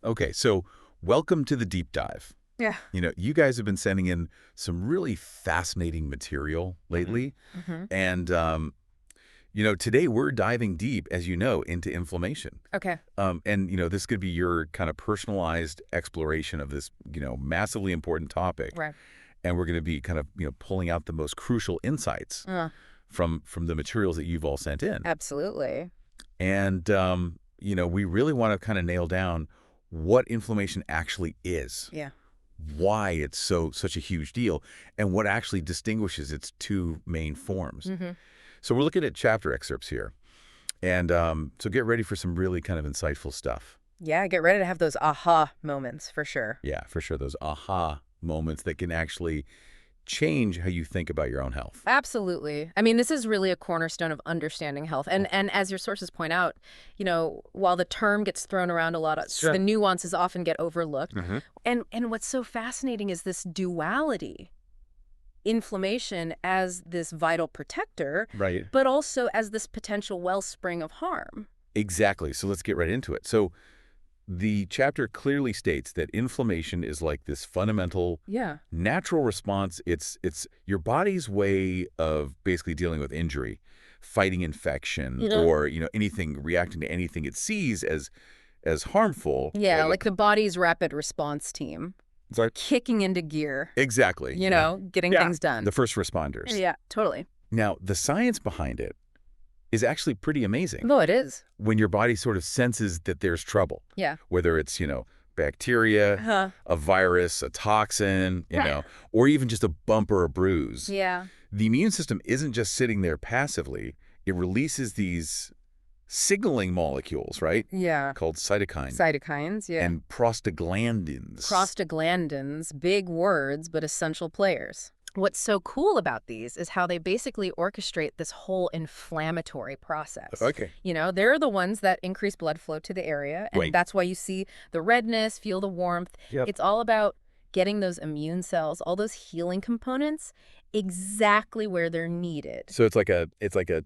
Okay, so welcome to the deep dive. Yeah. You guys have been sending in some really fascinating material Mhm. lately. Hmm. And, today we're diving deep, as you know, into inflammation. Okay. This could be your kind of personalized exploration of this, massively important topic. Right. And we're going to be kind of, pulling out the most crucial insights Uh, from the materials that you've all sent in. Absolutely. And, we really want to kind of nail down what inflammation actually is, Yeah. why it's such a huge deal, and what actually distinguishes its two main forms. Hmm. So we're looking at chapter excerpts here. And so get ready for some really kind of insightful stuff. Yeah. Get ready to have those aha moments for sure. Yeah, for sure. Those aha moments that can actually change how you think about your own health. Absolutely. I mean, this is really a cornerstone of understanding health. And as your sources point out, while the term gets thrown around a lot, Sure. the nuances often get overlooked. Mhm. And what's so fascinating is this duality. Inflammation as this vital protector, Right. but also as this potential wellspring of harm. Exactly. So let's get right into it. So the chapter clearly states that inflammation is like this fundamental Yeah. natural response. It's your body's way of basically dealing with injury, fighting infection, Yeah. or anything, reacting to anything it sees as harmful. Yeah, Right, like the body's rapid response team. it's like Kicking into gear, exactly getting Yeah. things done. the first responders. Yeah, totally. Now the science behind it is actually pretty amazing. No, it is. When your body sort of senses that there's trouble, Yeah. whether it's bacteria, Uh-huh. a virus, a toxin, or even just a bump or a bruise. Yeah. The immune system isn't just sitting there passively. It releases these signaling molecules, right? Yeah. Called cytokines Cytokines, yeah. and prostaglandins. Prostaglandins, big words, but essential players. What's so cool about these is how they basically orchestrate this whole inflammatory process. Okay. They're the ones that increase blood flow to the area, and Right. that's why you see the redness, feel the warmth. Yep. It's all about getting those immune cells, all those healing components, exactly where they're needed. So it's like a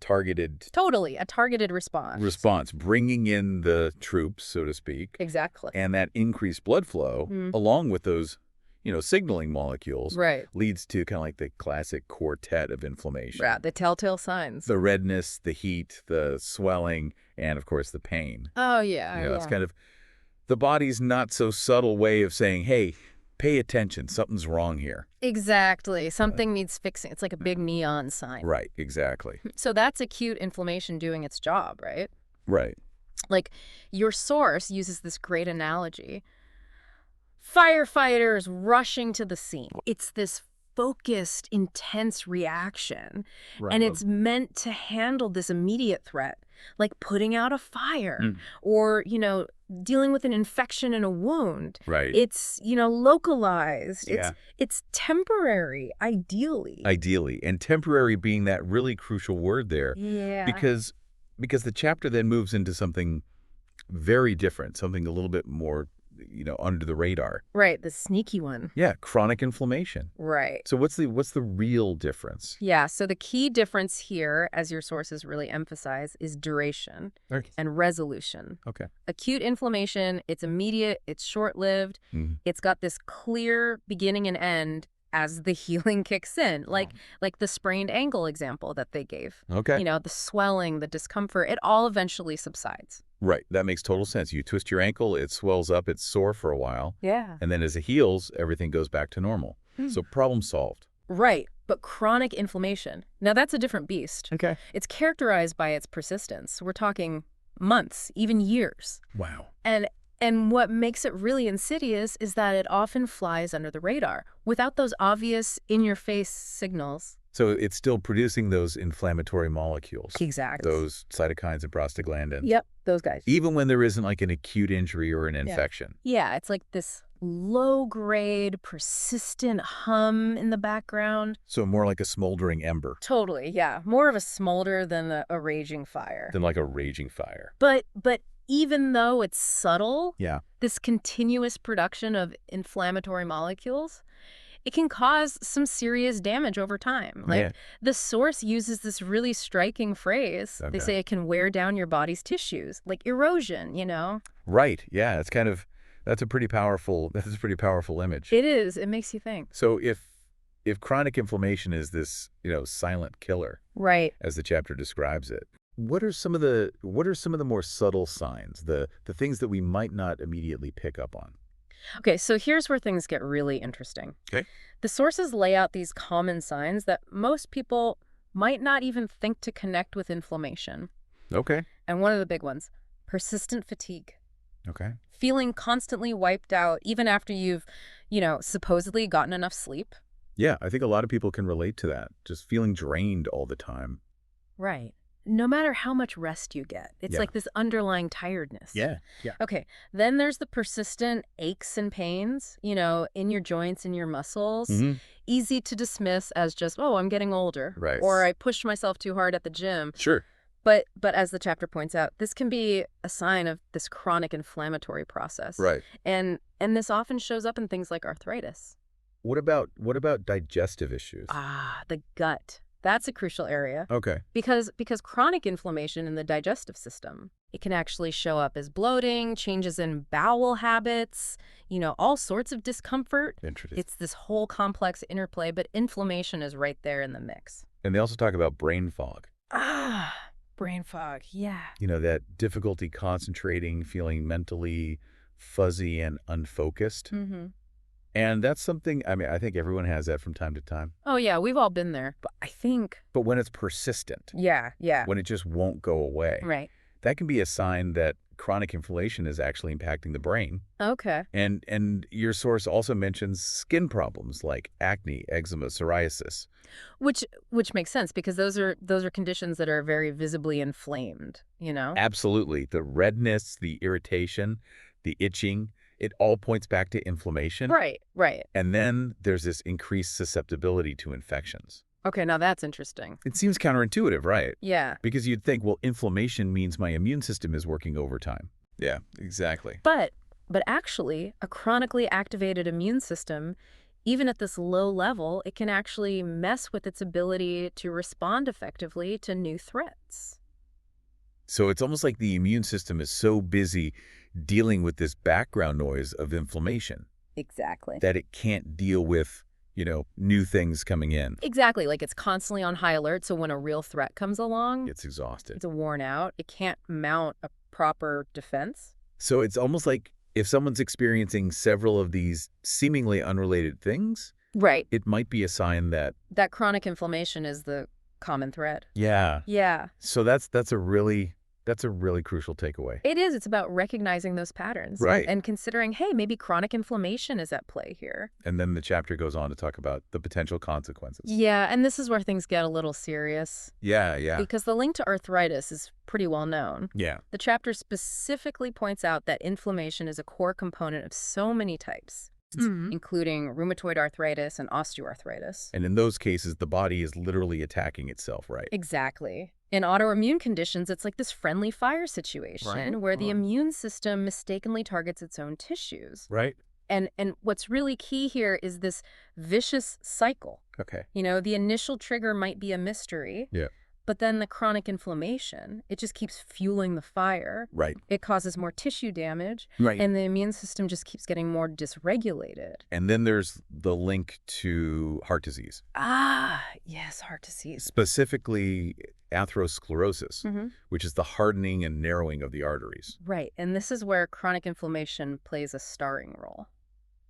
targeted Totally, a targeted response. bringing in the troops, so to speak, Exactly. and that increased blood flow, along with those, signaling molecules, Right. leads to kind of like the classic quartet of inflammation. Right, the telltale signs. The redness, the heat, the swelling, and of course the pain. Oh, yeah, It's kind of the body's not so subtle way of saying, hey, pay attention, something's wrong here. Exactly. Something needs fixing. It's like a big neon sign. Right, exactly. So that's acute inflammation doing its job, right? Right. Like, your source uses this great analogy. Firefighters rushing to the scene. It's this focused, intense reaction, Right. and it's meant to handle this immediate threat, like putting out a fire or, dealing with an infection and a wound. Right. It's, localized. Yeah. It's temporary, ideally. Ideally. And temporary being that really crucial word there. Yeah. Because the chapter then moves into something very different, something a little bit more, under the radar. Right, the sneaky one. Yeah, chronic inflammation. Right. So what's the real difference? Yeah, so the key difference here, as your sources really emphasize, is duration Okay. and resolution. Okay. Acute inflammation, it's immediate, it's short-lived, it's got this clear beginning and end as the healing kicks in, like the sprained ankle example that they gave. Okay. The swelling, the discomfort, it all eventually subsides. Right. That makes total sense. You twist your ankle, it swells up, it's sore for a while. Yeah. And then as it heals, everything goes back to normal. So problem solved. Right, but chronic inflammation, now that's a different beast. Okay. It's characterized by its persistence. We're talking months, even years. Wow. And what makes it really insidious is that it often flies under the radar without those obvious in-your-face signals. So it's still producing those inflammatory molecules. Exactly. Those cytokines and prostaglandins. Yep, those guys. Even when there isn't like an acute injury or an infection. Yeah, it's like this low-grade, persistent hum in the background. So more like a smoldering ember Totally, yeah. More of a smolder than a raging fire. than like a raging fire. But even though it's subtle, Yeah. this continuous production of inflammatory molecules, it can cause some serious damage over time. Like, Yeah. the source uses this really striking phrase. Okay. They say it can wear down your body's tissues, like erosion, Right. Yeah. It's kind of That's a pretty powerful image. It is. It makes you think. So if chronic inflammation is this, silent killer, Right. as the chapter describes it, what are some of the more subtle signs, the things that we might not immediately pick up on? Okay, so here's where things get really interesting. Okay. The sources lay out these common signs that most people might not even think to connect with inflammation. Okay. And one of the big ones, persistent fatigue. Okay. Feeling constantly wiped out even after you've, supposedly gotten enough sleep. Yeah, I think a lot of people can relate to that. Just feeling drained all the time. Right. No matter how much rest you get, it's Yeah. like this underlying tiredness. Yeah. Okay, then there's the persistent aches and pains, in your joints and your muscles. Mm-hmm. Easy to dismiss as just, oh, I'm getting older. Right. Or I pushed myself too hard at the gym. Sure. But as the chapter points out, this can be a sign of this chronic inflammatory process. Right. And this often shows up in things like arthritis. What about digestive issues? The gut. That's a crucial area. Okay. Because chronic inflammation in the digestive system, it can actually show up as bloating, changes in bowel habits, all sorts of discomfort. Interesting. It's this whole complex interplay, but inflammation is right there in the mix. And they also talk about brain fog. Brain fog, yeah. That difficulty concentrating, feeling mentally fuzzy and unfocused. Mm-hmm. And that's something, I think everyone has that from time to time. Oh, yeah, we've all been there. But I think... But when it's persistent, Yeah. when it just won't go away, Right. that can be a sign that chronic inflammation is actually impacting the brain. Okay. And your source also mentions skin problems like acne, eczema, psoriasis. Which makes sense because those are conditions that are very visibly inflamed, Absolutely. The redness, the irritation, the itching, it all points back to inflammation. Right. And then there's this increased susceptibility to infections. Okay, now that's interesting. It seems counterintuitive, right? Yeah. Because you'd think, well, inflammation means my immune system is working overtime. Yeah, exactly. But actually, a chronically activated immune system, even at this low level, it can actually mess with its ability to respond effectively to new threats. So it's almost like the immune system is so busy dealing with this background noise of inflammation Exactly. that it can't deal with, new things coming in. Exactly. Like it's constantly on high alert, so when a real threat comes along, It's exhausted. it's worn out. It can't mount a proper defense. So it's almost like if someone's experiencing several of these seemingly unrelated things, Right. it might be a sign that, That chronic inflammation is the common thread. yeah. Yeah. So that's a really crucial takeaway. It is. It's about recognizing those patterns. Right. And considering, hey, maybe chronic inflammation is at play here. And then the chapter goes on to talk about the potential consequences. Yeah, and this is where things get a little serious. Yeah. Because the link to arthritis is pretty well known. Yeah. The chapter specifically points out that inflammation is a core component of so many types, including rheumatoid arthritis and osteoarthritis. And in those cases, the body is literally attacking itself, right? Exactly. In autoimmune conditions, it's like this friendly fire situation Right. where the immune system mistakenly targets its own tissues. Right. And what's really key here is this vicious cycle. Okay. The initial trigger might be a mystery. Yeah. But then the chronic inflammation, it just keeps fueling the fire. Right. It causes more tissue damage. Right. And the immune system just keeps getting more dysregulated. And then there's the link to heart disease, Yes, heart disease. specifically atherosclerosis, Mm-hmm. which is the hardening and narrowing of the arteries. Right. And this is where chronic inflammation plays a starring role.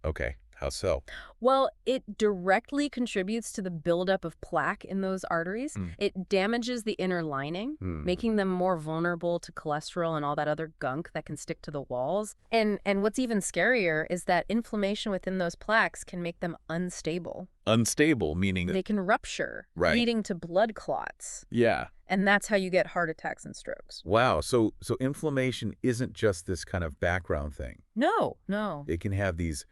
Okay. How so? Well, it directly contributes to the buildup of plaque in those arteries. It damages the inner lining, making them more vulnerable to cholesterol and all that other gunk that can stick to the walls. And what's even scarier is that inflammation within those plaques can make them unstable. Unstable, meaning They can rupture, Right. leading to blood clots. yeah. And that's how you get heart attacks and strokes. Wow. So inflammation isn't just this kind of background thing. No. It can have these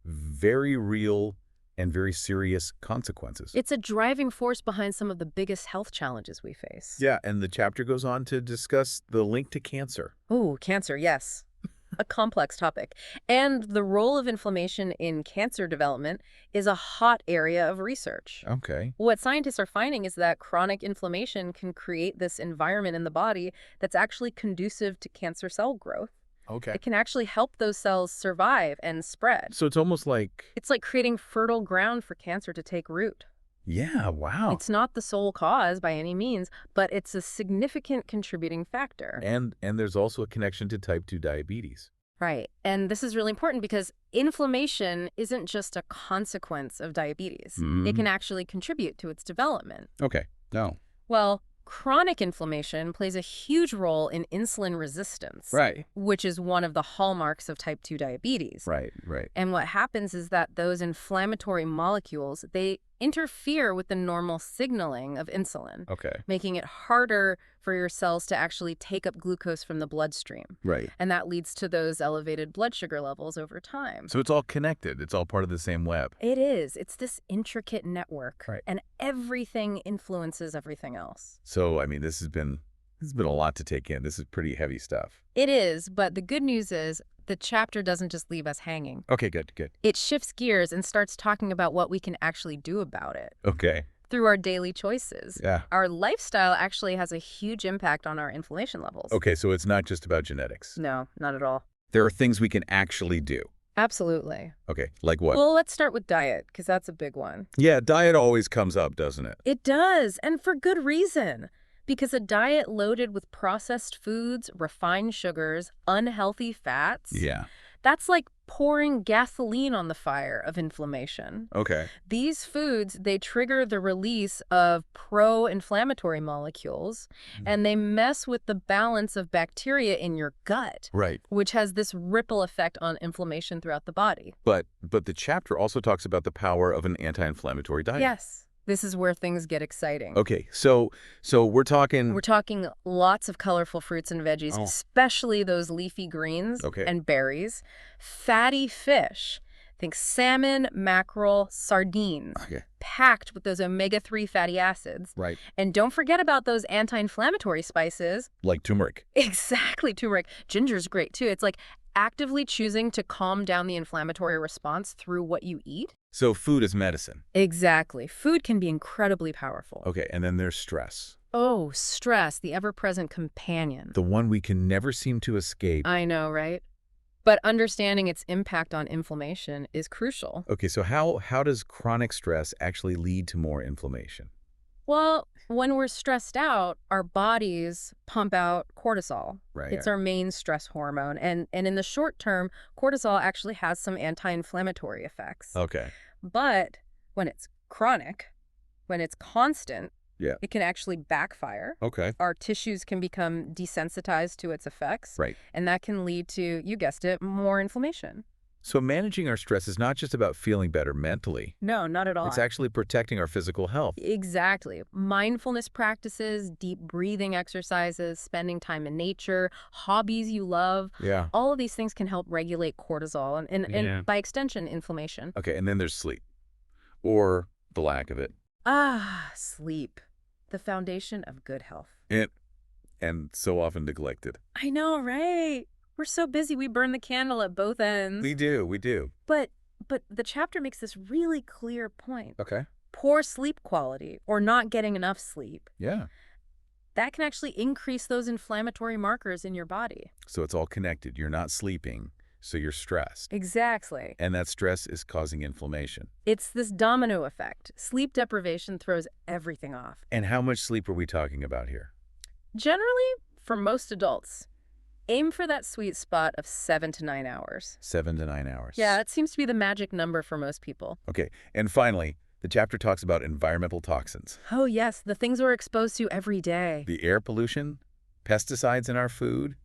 very real and very serious consequences. It's a driving force behind some of the biggest health challenges we face. Yeah, and the chapter goes on to discuss the link to cancer. Oh, cancer, yes. A complex topic. And the role of inflammation in cancer development is a hot area of research. Okay. What scientists are finding is that chronic inflammation can create this environment in the body that's actually conducive to cancer cell growth. Okay. It can actually help those cells survive and spread. So it's almost like, It's like creating fertile ground for cancer to take root. yeah, wow. It's not the sole cause by any means, but it's a significant contributing factor. And there's also a connection to type 2 diabetes. Right. And this is really important because inflammation isn't just a consequence of diabetes. It can actually contribute to its development. Okay. No. Well, chronic inflammation plays a huge role in insulin resistance, Right. which is one of the hallmarks of type 2 diabetes. Right. Right. And what happens is that those inflammatory molecules, they interfere with the normal signaling of insulin, Okay. making it harder for your cells to actually take up glucose from the bloodstream. Right. And that leads to those elevated blood sugar levels over time. So it's all connected. It's all part of the same web. It is. It's this intricate network. Right. And everything influences everything else. So, I mean, this has been a lot to take in. This is pretty heavy stuff. It is, but the good news is the chapter doesn't just leave us hanging. Okay, good, good. It shifts gears and starts talking about what we can actually do about it Okay. through our daily choices. Yeah. Our lifestyle actually has a huge impact on our inflammation levels. Okay, so it's not just about genetics. No, not at all. There are things we can actually do. Absolutely. Okay, like what? Well, let's start with diet, because that's a big one. Yeah, diet always comes up, doesn't it? It does, and for good reason. Because a diet loaded with processed foods, refined sugars, unhealthy fats, Yeah. that's like pouring gasoline on the fire of inflammation. Okay. These foods, they trigger the release of pro-inflammatory molecules, and they mess with the balance of bacteria in your gut, Right. which has this ripple effect on inflammation throughout the body. But the chapter also talks about the power of an anti-inflammatory diet. Yes. This is where things get exciting. Okay, so we're talking... We're talking lots of colorful fruits and veggies, Oh. especially those leafy greens Okay. and berries. Fatty fish. Think salmon, mackerel, sardines. Okay. Packed with those omega-3 fatty acids. Right. And don't forget about those anti-inflammatory spices. Like turmeric. Exactly, turmeric. Ginger's great, too. It's like actively choosing to calm down the inflammatory response through what you eat. So food is medicine. Exactly. Food can be incredibly powerful. Okay, and then there's stress. Oh, stress, the ever-present companion. The one we can never seem to escape. I know, right? But understanding its impact on inflammation is crucial. Okay, so how does chronic stress actually lead to more inflammation? Well, when we're stressed out, our bodies pump out cortisol. Right. It's our main stress hormone. And in the short term, cortisol actually has some anti-inflammatory effects. Okay. But when it's chronic, when it's constant, Yeah. it can actually backfire. Okay. Our tissues can become desensitized to its effects. Right. And that can lead to, you guessed it, more inflammation. So managing our stress is not just about feeling better mentally. No, not at all. It's actually protecting our physical health. Exactly. Mindfulness practices, deep breathing exercises, spending time in nature, hobbies you love. Yeah. All of these things can help regulate cortisol and by extension, inflammation. Okay, and then there's sleep. Or the lack of it. Sleep. The foundation of good health. And so often neglected. I know, right? We're so busy, we burn the candle at both ends. We do. But the chapter makes this really clear point. Okay. Poor sleep quality or not getting enough sleep, Yeah. that can actually increase those inflammatory markers in your body. So it's all connected. You're not sleeping, so you're stressed. Exactly. And that stress is causing inflammation. It's this domino effect. Sleep deprivation throws everything off. And how much sleep are we talking about here? Generally, for most adults, aim for that sweet spot of 7 to 9 hours. 7 to 9 hours. Yeah, it seems to be the magic number for most people. Okay. And finally, the chapter talks about environmental toxins. Oh, yes, the things we're exposed to every day. The air pollution, pesticides in our food,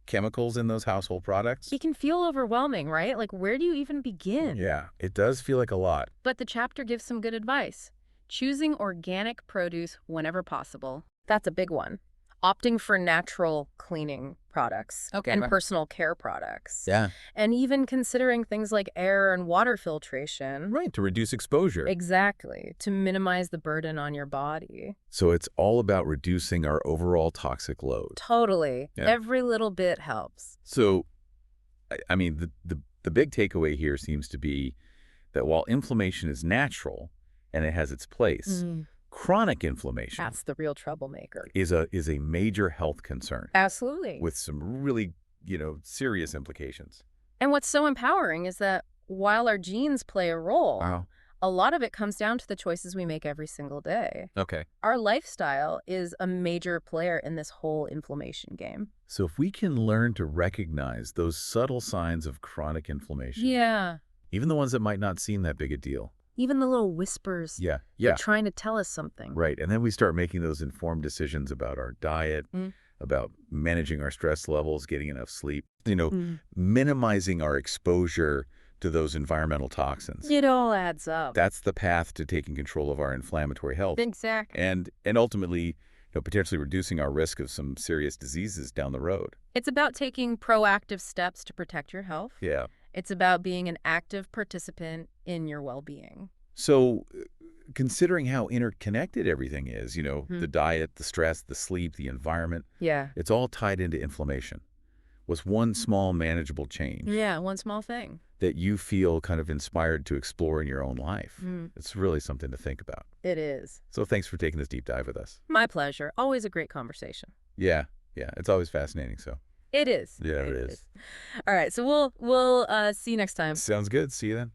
chemicals in those household products. It can feel overwhelming, right? Like, where do you even begin? Yeah, it does feel like a lot. But the chapter gives some good advice. Choosing organic produce whenever possible. That's a big one. Opting for natural cleaning products and personal care products. Yeah. And even considering things like air and water filtration. Right, to reduce exposure. Exactly, to minimize the burden on your body. So it's all about reducing our overall toxic load. Totally. Yeah. Every little bit helps. So, I mean, the big takeaway here seems to be that while inflammation is natural and it has its place, chronic inflammation That's the real troublemaker. is a major health concern Absolutely. with some really serious implications. And what's so empowering is that while our genes play a role, Wow. a lot of it comes down to the choices we make every single day. Okay. Our lifestyle is a major player in this whole inflammation game. So if we can learn to recognize those subtle signs of chronic inflammation, Yeah. even the ones that might not seem that big a deal. Even the little whispers Yeah. that are trying to tell us something. Right. And then we start making those informed decisions about our diet, about managing our stress levels, getting enough sleep, minimizing our exposure to those environmental toxins. It all adds up. That's the path to taking control of our inflammatory health. Exactly. And ultimately, potentially reducing our risk of some serious diseases down the road. It's about taking proactive steps to protect your health. Yeah. It's about being an active participant in your well-being. So considering how interconnected everything is, the diet, the stress, the sleep, the environment, it's all tied into inflammation. What's one small manageable change? Yeah, one small thing that you feel kind of inspired to explore in your own life? It's really something to think about. It is. So thanks for taking this deep dive with us. My pleasure. Always a great conversation. Yeah. It's always fascinating, so. It is. Yeah, it is. All right, so we'll see you next time. Sounds good. See you then.